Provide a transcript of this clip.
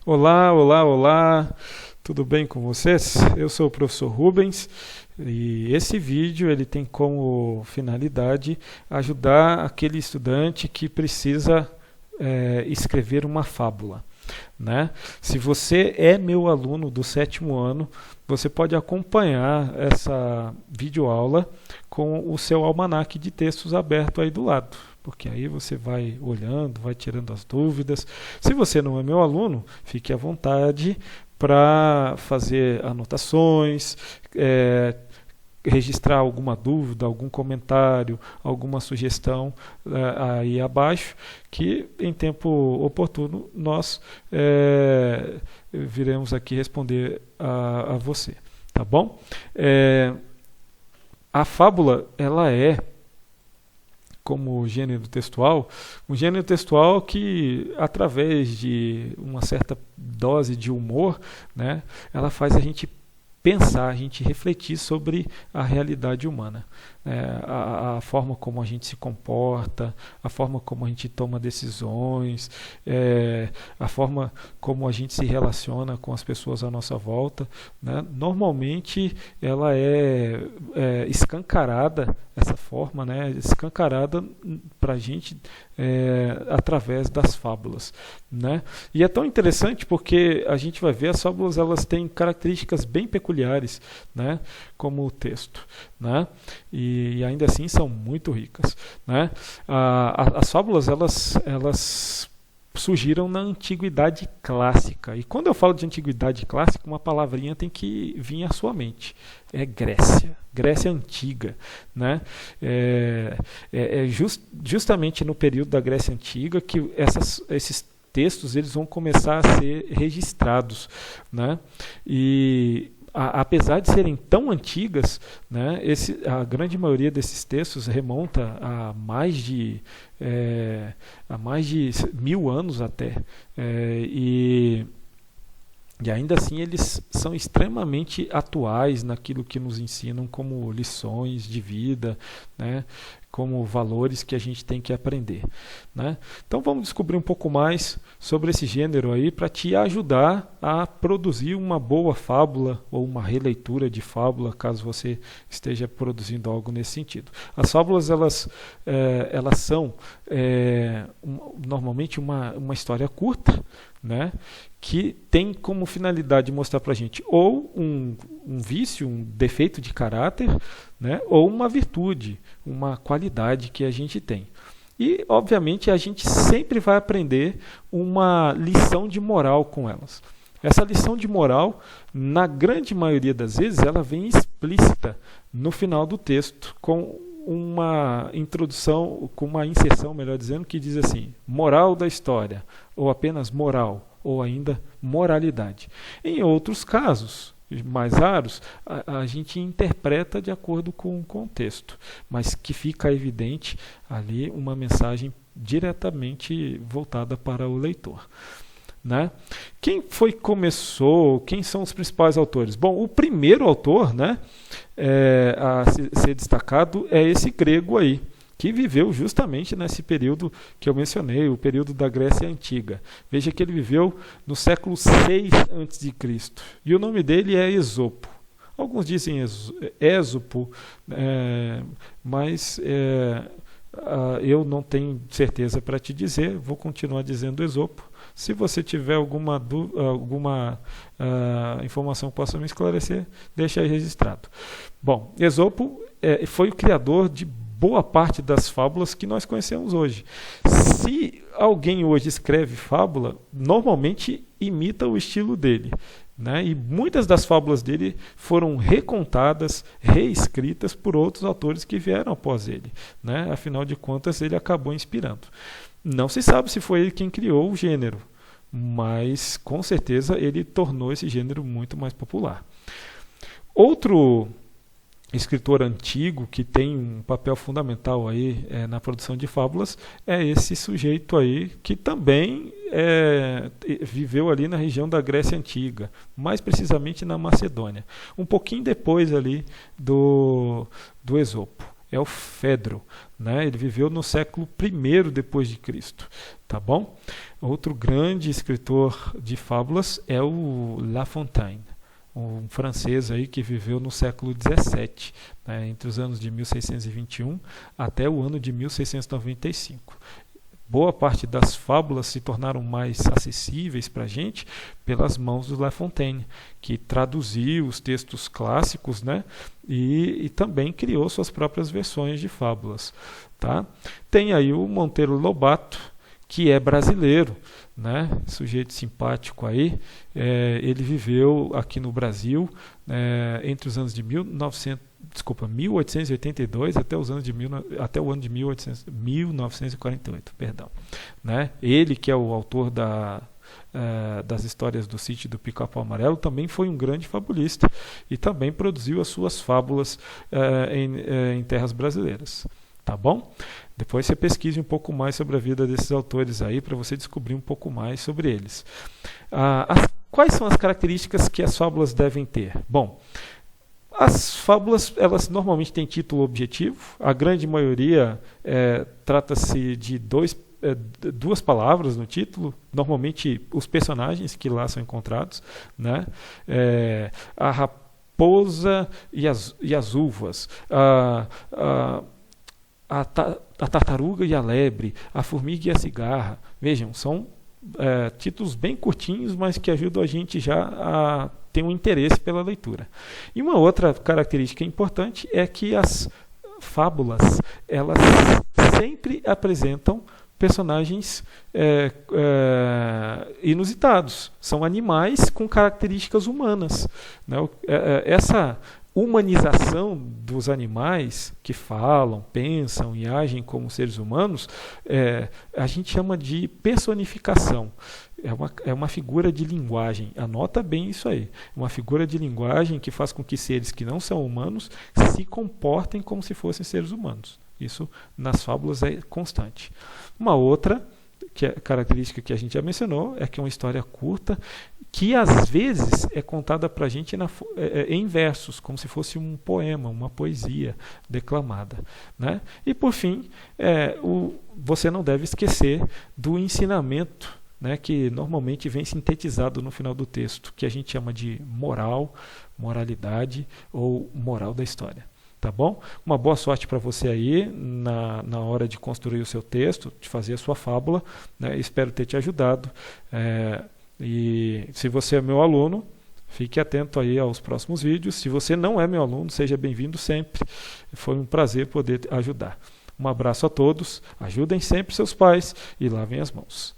Olá, olá, olá, tudo bem com vocês? Eu sou o professor Rubens e esse vídeo ele tem como finalidade ajudar aquele estudante que precisa escrever uma fábula, né? Se você é meu aluno do 7º ano, você pode acompanhar essa videoaula com o seu almanaque de textos aberto aí do lado, porque aí você vai olhando, vai tirando as dúvidas. Se você não é meu aluno, fique à vontade para fazer anotações, registrar alguma dúvida, algum comentário, alguma sugestão aí abaixo, que em tempo oportuno nós viremos aqui responder a você, tá bom? A fábula, ela é, como gênero textual, um gênero textual que, através de uma certa dose de humor, né, ela faz a gente pensar, a gente refletir sobre a realidade humana, a forma como a gente se comporta, a forma como a gente toma decisões, a forma como a gente se relaciona com as pessoas à nossa volta, né? Normalmente ela é escancarada, essa forma, né? Escancarada para a gente através das fábulas, né? E é tão interessante porque a gente vai ver as fábulas, elas têm características bem peculiares, né? Como o texto, né? E ainda assim são muito ricas, né? As fábulas elas surgiram na Antiguidade Clássica. E quando eu falo de Antiguidade Clássica, uma palavrinha tem que vir à sua mente. É Grécia. Grécia Antiga, né? Justamente no período da Grécia Antiga que esses textos eles vão começar a ser registrados, né? E apesar de serem tão antigas, né, a grande maioria desses textos remonta a mais de 1000 anos até, e ainda assim eles são extremamente atuais naquilo que nos ensinam como lições de vida, né, como valores que a gente tem que aprender, né? Então vamos descobrir um pouco mais sobre esse gênero aí para te ajudar a produzir uma boa fábula ou uma releitura de fábula, caso você esteja produzindo algo nesse sentido. As fábulas elas são normalmente uma história curta, né, que tem como finalidade mostrar para a gente ou um vício, um defeito de caráter, né, ou uma virtude, uma qualidade que a gente tem. E, obviamente, a gente sempre vai aprender uma lição de moral com elas. Essa lição de moral, na grande maioria das vezes, ela vem explícita no final do texto, com uma introdução, com uma inserção, melhor dizendo, que diz assim: moral da história, ou apenas moral, ou ainda moralidade. Em outros casos mais raros, a gente interpreta de acordo com o contexto, mas que fica evidente ali uma mensagem diretamente voltada para o leitor, né? Quem foi que começou? Quem são os principais autores? Bom, o primeiro autor, né, a ser destacado é esse grego aí, que viveu justamente nesse período que eu mencionei, o período da Grécia Antiga. Veja que ele viveu no século 6 a.C. E o nome dele é Esopo. Alguns dizem Ésopo, mas eu não tenho certeza para te dizer, vou continuar dizendo Esopo. Se você tiver alguma informação que possa me esclarecer, deixa aí registrado. Bom, Esopo foi o criador de boa parte das fábulas que nós conhecemos hoje. Se alguém hoje escreve fábula, normalmente imita o estilo dele, né? E muitas das fábulas dele foram recontadas, reescritas por outros autores que vieram após ele, né? Afinal de contas, ele acabou inspirando. Não se sabe se foi ele quem criou o gênero, mas com certeza ele tornou esse gênero muito mais popular. Outro escritor antigo que tem um papel fundamental aí na produção de fábulas é esse sujeito aí que também viveu ali na região da Grécia Antiga, mais precisamente na Macedônia, um pouquinho depois ali do Esopo. é o Fedro, né? Ele viveu no século I depois de Cristo, tá bom? Outro grande escritor de fábulas é o La Fontaine, um francês aí que viveu no século XVII, né, entre os anos de 1621 até o ano de 1695. Boa parte das fábulas se tornaram mais acessíveis para a gente pelas mãos do La Fontaine, que traduziu os textos clássicos, né, e também criou suas próprias versões de fábulas. Tá? Tem aí o Monteiro Lobato, que é brasileiro, né? Sujeito simpático aí. Ele viveu aqui no Brasil entre os anos de 1882 até o ano de 1948, perdão, né? Ele, que é o autor das histórias do Sítio do Pica-Pau Amarelo, também foi um grande fabulista e também produziu as suas fábulas em terras brasileiras. Tá bom? Depois você pesquise um pouco mais sobre a vida desses autores aí para você descobrir um pouco mais sobre eles. Quais são as características que as fábulas devem ter? Bom, as fábulas, elas normalmente têm título objetivo. A grande maioria trata-se de duas palavras no título, normalmente os personagens que lá são encontrados, né? A raposa e as uvas, a tartaruga e a lebre, a formiga e a cigarra. Vejam, são títulos bem curtinhos, mas que ajudam a gente já a ter um interesse pela leitura. E uma outra característica importante é que as fábulas, elas sempre apresentam personagens inusitados. São animais com características humanas, né? Essa humanização dos animais que falam, pensam e agem como seres humanos, a gente chama de personificação. É uma figura de linguagem. Anota bem isso aí. Uma figura de linguagem que faz com que seres que não são humanos se comportem como se fossem seres humanos. Isso nas fábulas é constante. Uma outra característica que a gente já mencionou é que é uma história curta que às vezes é contada para a gente em versos, como se fosse um poema, uma poesia declamada, né? E por fim, você não deve esquecer do ensinamento, né, que normalmente vem sintetizado no final do texto, que a gente chama de moralidade ou moral da história. Tá bom? Uma boa sorte para você aí na hora de construir o seu texto, de fazer a sua fábula, né? Espero ter te ajudado. E se você é meu aluno, fique atento aí aos próximos vídeos. Se você não é meu aluno, seja bem-vindo sempre. Foi um prazer poder ajudar. Um abraço a todos, ajudem sempre seus pais e lavem as mãos.